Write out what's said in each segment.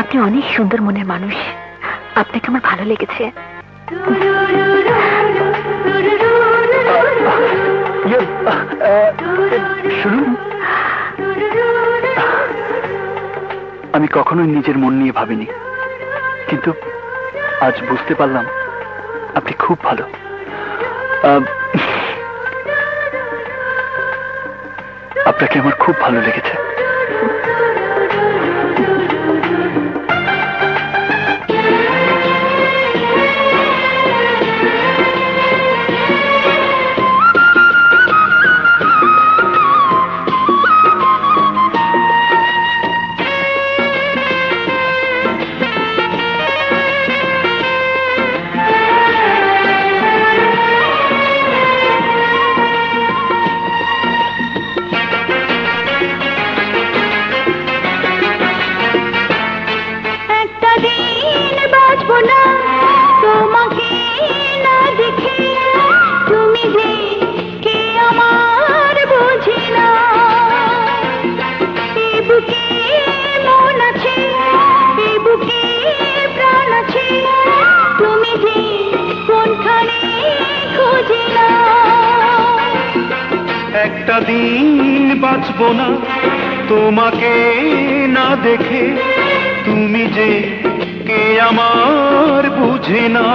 আপনি অনেক সুন্দর মনের মানুষ, আপনাকে আমার ভালো লেগেছে। শুনুন, আমি কখনোই নিজের মন নিয়ে ভাবিনি, কিন্তু আজ বুঝতে পারলাম আপনি খুব ভালো। আপনাকে আমার খুব ভালো লেগেছে। একটা দিন বাঁচবো না তোমাকে না দেখে, তুমি যে কে আমার বুঝে না।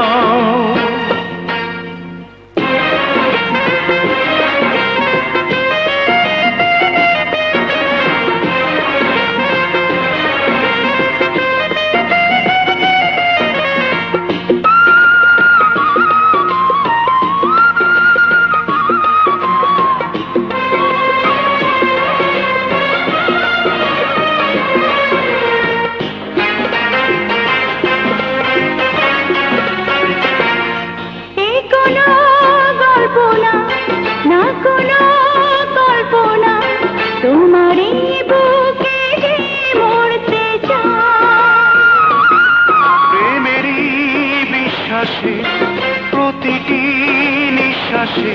প্রতিটি নিঃশ্বাসে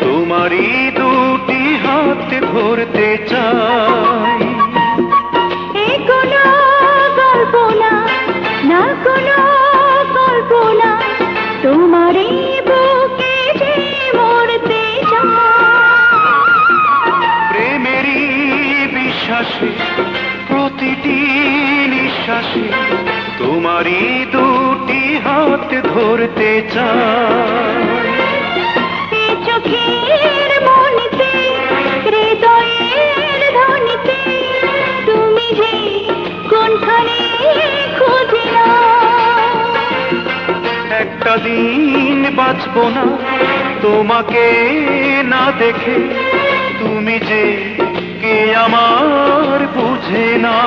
তোমারই দুটি হাতে ধরতে চাই। কোনো কল্পনা না, কোনো কল্পনা, তোমারই বুকে যে মরতে চাই। প্রেমেরই বিশ্বাসে প্রতিটি নিঃশ্বাসে তোমারই দুটি হাত ধরতে চাই। চোখের মনিতে, হৃদয়ের ধ্বনিতে, তুমি যে কোনখানে খুঁজি না। একটা দিন বাঁচবো না তোমাকে না দেখে, তুমি যে কে আমার বুঝে না।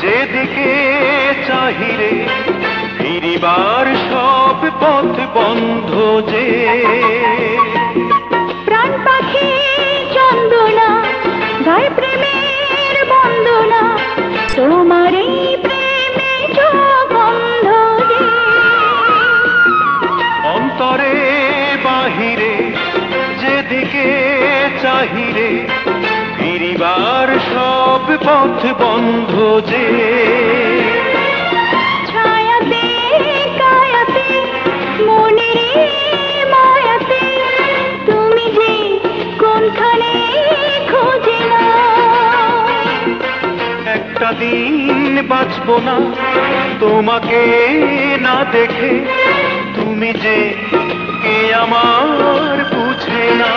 যেদিকে চাহিরে ফিরিবার সব পথ বন্ধ যে। প্রাণ পাখি চন্দনা গায় প্রেমের বন্দনা, তোমারই প্রেমে বন্ধ যে। অন্তরে বাহিরে যেদিকে চাহিরে ফিরিবার সব পথ বন্ধ যে। ছায়াতে কায়াতে মনের মায়াতে, তুমি যে কোনখানে খুঁজে না। একটা দিন বাঁচবো না তোমাকে না দেখে, তুমি যে কে আমার বুঝে না।